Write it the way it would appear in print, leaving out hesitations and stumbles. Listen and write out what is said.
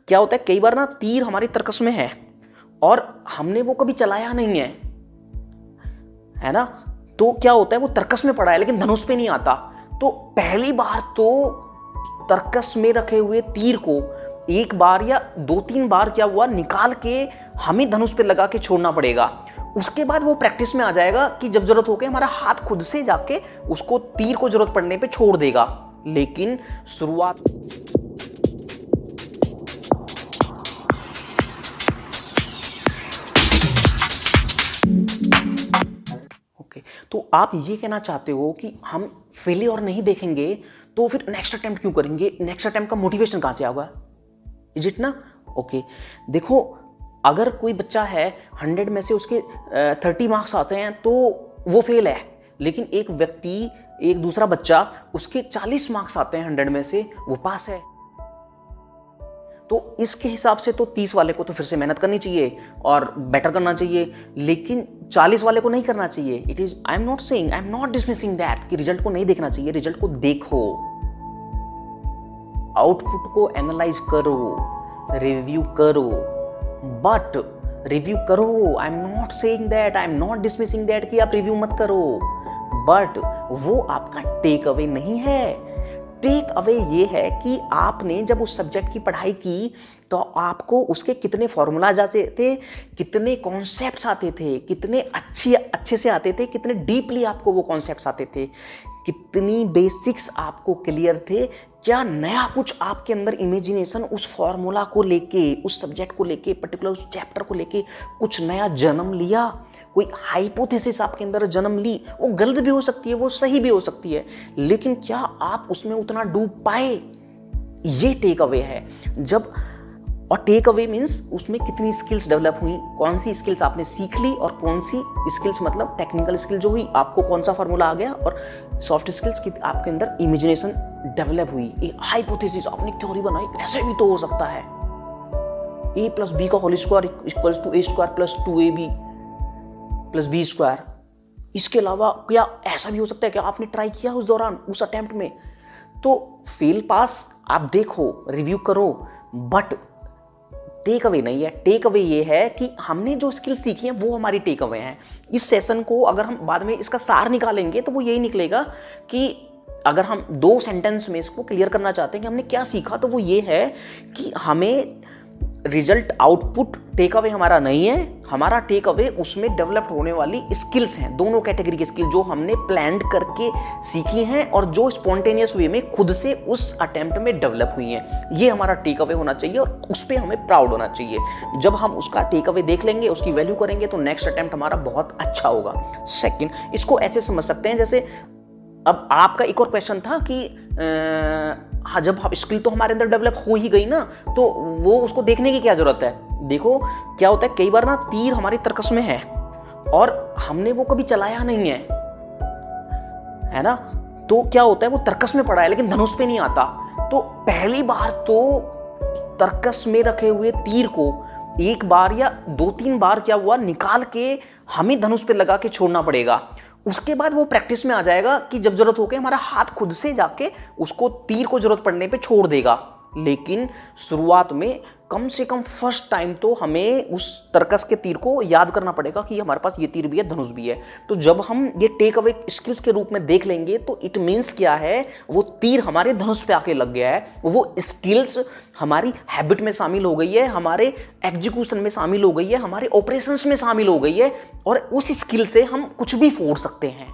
क्या होता है, कई बार ना तीर हमारी तरकस में है और हमने वो कभी चलाया नहीं है ना, तो क्या होता है वो तरकस में पड़ा है लेकिन धनुष पे नहीं आता। तो पहली बार तो तरकस में रखे हुए तीर को एक बार या 2-3 बार क्या हुआ निकाल के हमें धनुष पे लगा के छोड़ना पड़ेगा। उसके बाद वो प्रैक्टिस में आ जाएगा कि जब जरूरत हो के हमारा हाथ खुद से जाके उसको तीर को जरूरत पड़ने पे छोड़ देगा। लेकिन शुरुआत तो आप ये कहना चाहते हो कि हम फेलियर नहीं देखेंगे तो फिर नेक्स्ट अटेम्प्ट क्यों करेंगे, नेक्स्ट अटेम्प्ट का मोटिवेशन कहां से आएगा? इज इट ना? ओके, देखो अगर कोई बच्चा है 100 में से उसके 30 मार्क्स आते हैं तो वो फेल है, लेकिन एक व्यक्ति, एक दूसरा बच्चा, उसके 40 मार्क्स आते हैं 100 में से, वो पास है। तो इसके हिसाब से तो 30 वाले को तो फिर से मेहनत करनी चाहिए और बेटर करना चाहिए, लेकिन 40 वाले को नहीं करना चाहिए। It is, I am not saying, I am not dismissing that कि रिजल्ट को नहीं देखना चाहिए, रिजल्ट को देखो, आउटपुट को एनालाइज करो, रिव्यू करो, बट रिव्यू करो। I am not saying that, I am not dismissing that कि आप रिव्यू मत करो, बट वो आपका टेक अवे नहीं है। टेक अवे ये है कि आपने जब उस सब्जेक्ट की पढ़ाई की तो आपको उसके कितने फॉर्मूलाज आते थे, कितने कॉन्सेप्ट्स आते थे, कितने अच्छे से आते थे, कितने डीपली आपको वो कॉन्सेप्ट्स आते थे, कितनी बेसिक्स आपको क्लियर थे, क्या नया कुछ आपके अंदर इमेजिनेशन उस फॉर्मूला को लेके, उस सब्जेक्ट को लेके, पर्टिकुलर उस चैप्टर को लेके कुछ नया जन्म लिया, कोई हाइपोथेसिस आपके अंदर जन्म ली। वो गलत भी हो सकती है, वो सही भी हो सकती है, लेकिन क्या आप उसमें उतना डूब पाए, ये टेक अवे है। जब, और टेक अवे मीन्स उसमें कितनी स्किल्स डेवलप हुई, कौन सी स्किल्स आपने सीख ली और कौन सी स्किल्स मतलब टेक्निकल स्किल जो हुई, आपको कौन सा फार्मूला आ गया, और सॉफ्ट स्किल्स की आपके अंदर इमेजिनेशन डेवलप हुई, एक हाइपोथेसिस आपने थ्योरी बनाई, ऐसे भी तो हो सकता है। a+b का whole square equals to a² + 2ab + b²। इसके अलावा क्या ऐसा भी हो सकता है कि आपने ट्राई किया उस दौरान, उस अटेम्प्ट में? तो फेल पास आप देखो, रिव्यू करो, बट टेक अवे नहीं है। टेक अवे ये है कि हमने जो स्किल सीखी है वो हमारी टेक अवे है। इस सेशन को अगर हम बाद में इसका सार निकालेंगे तो वो यही निकलेगा कि अगर हम 2 सेंटेंस में इसको क्लियर करना चाहते हैं कि हमने क्या सीखा, तो वो ये है कि हमें रिजल्ट, आउटपुट टेक अवे हमारा नहीं है, हमारा टेक अवे उसमें डेवलप्ड होने वाली स्किल्स हैं, दोनों कैटेगरी की स्किल जो हमने प्लान करके सीखी हैं और जो स्पॉन्टेनियस वे में खुद से उस अटेम्प्ट में डेवलप हुई हैं। ये हमारा टेक अवे होना चाहिए और उस पर हमें प्राउड होना चाहिए। जब हम उसका टेक अवे देख लेंगे, उसकी वैल्यू करेंगे, तो नेक्स्ट अटेम्प्ट हमारा बहुत अच्छा होगा। सेकेंड, इसको ऐसे समझ सकते हैं जैसे, अब आपका एक और क्वेश्चन था कि हाँ, जब स्किल तो हमारे अंदर डेवलप हो ही गई ना, तो वो उसको देखने की क्या जरूरत है? देखो क्या होता है, कई बार ना तीर हमारी तरकस में है और हमने वो कभी चलाया नहीं है ना, तो क्या होता है वो तरकस में पड़ा है लेकिन धनुष पे नहीं आता। तो पहली बार तो तरकस में रखे हुए तीर को एक बार या 2-3 बार क्या हुआ निकाल के हमें धनुष पे लगा के छोड़ना पड़ेगा। उसके बाद वो प्रैक्टिस में आ जाएगा कि जब जरूरत हो के हमारा हाथ खुद से जाके उसको तीर को जरूरत पड़ने पे छोड़ देगा। लेकिन शुरुआत में कम से कम फर्स्ट टाइम तो हमें उस तरकस के तीर को याद करना पड़ेगा कि हमारे पास ये तीर भी है, धनुष भी है। तो जब हम ये टेक अवे स्किल्स के रूप में देख लेंगे तो इट मीन्स क्या है, वो तीर हमारे धनुष पे आके लग गया है, वो स्किल्स हमारी हैबिट में शामिल हो गई है, हमारे एग्जीक्यूशन में शामिल हो गई है, हमारे ऑपरेशंस में शामिल हो गई है, और उस स्किल से हम कुछ भी फोड़ सकते हैं।